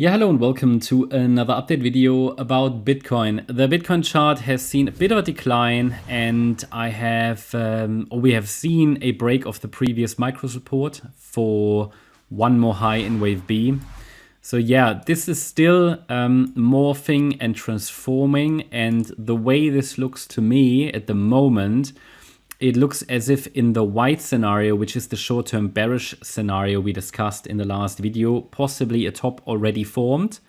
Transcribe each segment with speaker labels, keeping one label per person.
Speaker 1: Yeah, hello and welcome to another update video about Bitcoin. The Bitcoin chart has seen a bit of a decline, and we have seen a break of the previous micro support for one more high in wave B. So yeah, this is still morphing and transforming, and the way this looks to me at the moment, it looks as if in the white scenario, which is the short-term bearish scenario we discussed in the last video, possibly a top already formed,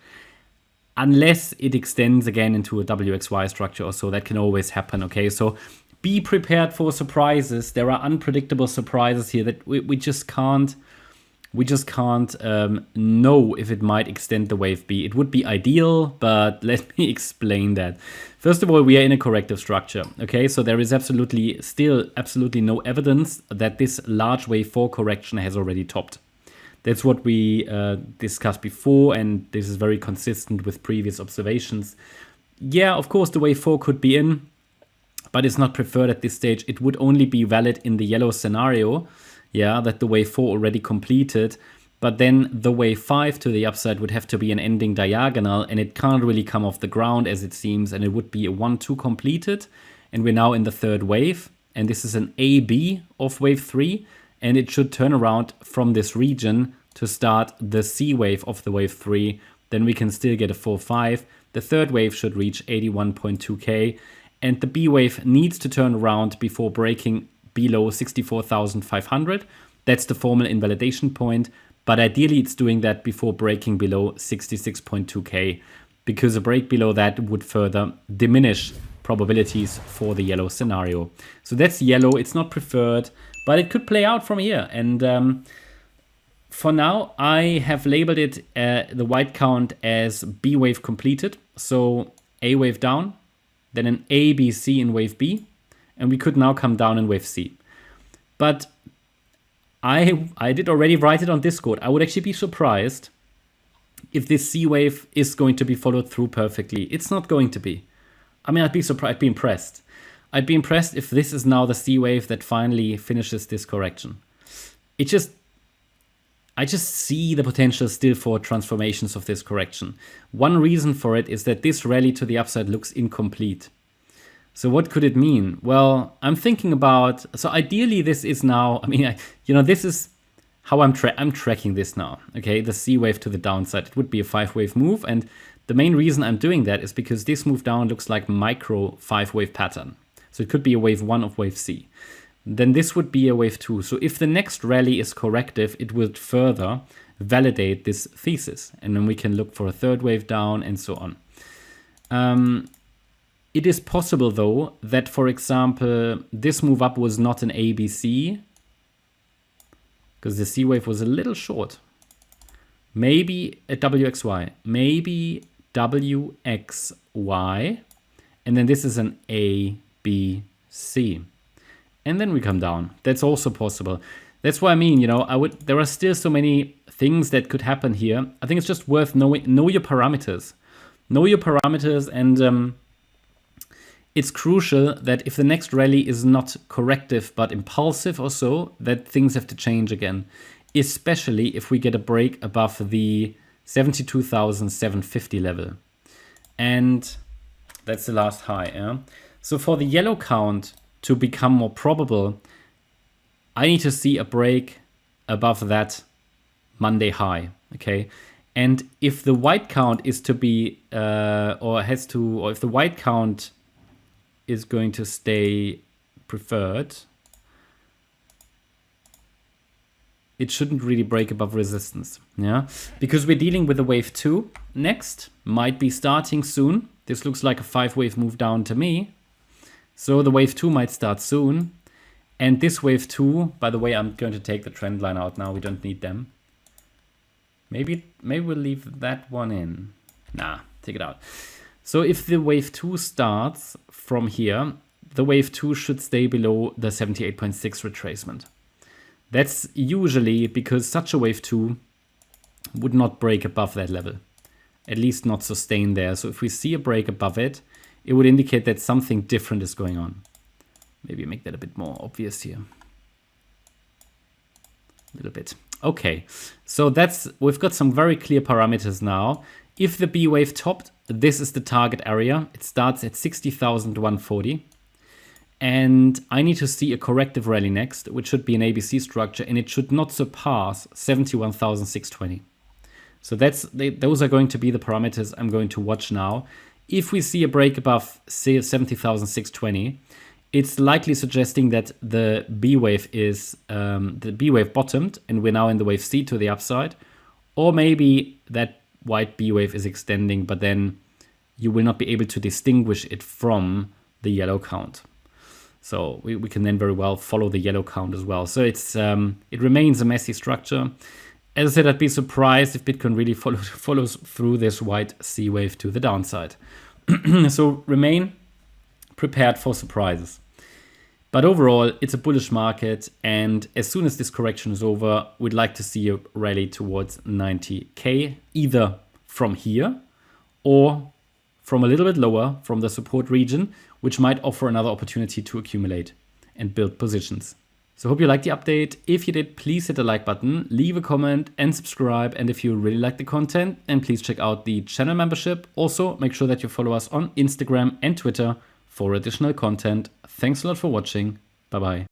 Speaker 1: unless it extends again into a WXY structure or so. That can always happen, okay? So be prepared for surprises. There are unpredictable surprises here that we just can't know if it might extend the wave B. It would be ideal, but let me explain that. First of all, we are in a corrective structure, okay? So there is still absolutely no evidence that this large wave 4 correction has already topped. That's what we discussed before, and this is very consistent with previous observations. Yeah, of course, the wave 4 could be in, but it's not preferred at this stage. It would only be valid in the yellow scenario, yeah, that the wave 4 already completed, but then the wave 5 to the upside would have to be an ending diagonal, and it can't really come off the ground as it seems, and it would be a 1-2 completed, and we're now in the third wave, and this is an AB of wave 3, and it should turn around from this region to start the C wave of the wave 3. Then we can still get a 4-5. The third wave should reach 81.2k, and the B wave needs to turn around before breaking below 64,500. That's the formal invalidation point, but ideally it's doing that before breaking below 66.2k, because a break below that would further diminish probabilities for the yellow scenario. So that's yellow. It's not preferred, but it could play out from here. And for now, I have labeled it the white count as B wave completed. So A wave down, then an A, B, C in wave B, and we could now come down in wave C. But I did already write it on Discord. I would actually be surprised if this C wave is going to be followed through perfectly. It's not going to be. I mean, I'd be surprised. I'd be impressed. I'd be impressed if this is now the C wave that finally finishes this correction. I just see the potential still for transformations of this correction. One reason for it is that this rally to the upside looks incomplete. So what could it mean? Well, I'm thinking about, so ideally this is now, I mean, this is how I'm tracking this now, okay? The C wave to the downside, it would be a 5-wave move. And the main reason I'm doing that is because this move down looks like micro 5-wave pattern. So it could be a wave 1 of wave C. Then this would be a wave 2. So if the next rally is corrective, it would further validate this thesis. And then we can look for a third wave down and so on. It is possible, though, that, for example, this move up was not an ABC, because the C wave was a little short. Maybe a WXY, maybe WXY, and then this is an ABC. And then we come down. That's also possible. That's what I mean, there are still so many things that could happen here. I think it's just worth know your parameters. Know your parameters, and it's crucial that if the next rally is not corrective but impulsive or so, that things have to change again, especially if we get a break above the 72,750 level. And that's the last high. Yeah? So for the yellow count to become more probable, I need to see a break above that Monday high, okay? And if the white count is to be, or if the white count is going to stay preferred, it shouldn't really break above resistance, yeah? Because we're dealing with a wave 2 next, might be starting soon. This looks like a 5-wave move down to me. So the wave 2 might start soon. And this wave 2, by the way, I'm going to take the trend line out now. We don't need them. Maybe we'll leave that one in. Nah, take it out. So if the wave 2 starts from here, the wave 2 should stay below the 78.6 retracement. That's usually because such a wave 2 would not break above that level, at least not sustain there. So if we see a break above it, it would indicate that something different is going on. Maybe make that a bit more obvious here. A little bit. Okay, so we've got some very clear parameters now. If the B wave topped, this is the target area. It starts at 60,140. And I need to see a corrective rally next, which should be an ABC structure, and it should not surpass 71,620. So those are going to be the parameters I'm going to watch now. If we see a break above, say, 70,620, it's likely suggesting that the B wave bottomed and we're now in the wave C to the upside, or maybe that white B wave is extending, but then you will not be able to distinguish it from the yellow count. So we can then very well follow the yellow count as well. So it remains a messy structure. As I said, I'd be surprised if Bitcoin really follows through this white C wave to the downside. So remain prepared for surprises. But overall, it's a bullish market. And as soon as this correction is over, we'd like to see a rally towards 90K, either from here or from a little bit lower, from the support region, which might offer another opportunity to accumulate and build positions. So hope you liked the update. If you did, please hit the like button, leave a comment and subscribe. And if you really like the content, then please check out the channel membership. Also, make sure that you follow us on Instagram and Twitter for additional content. Thanks a lot for watching. Bye-bye.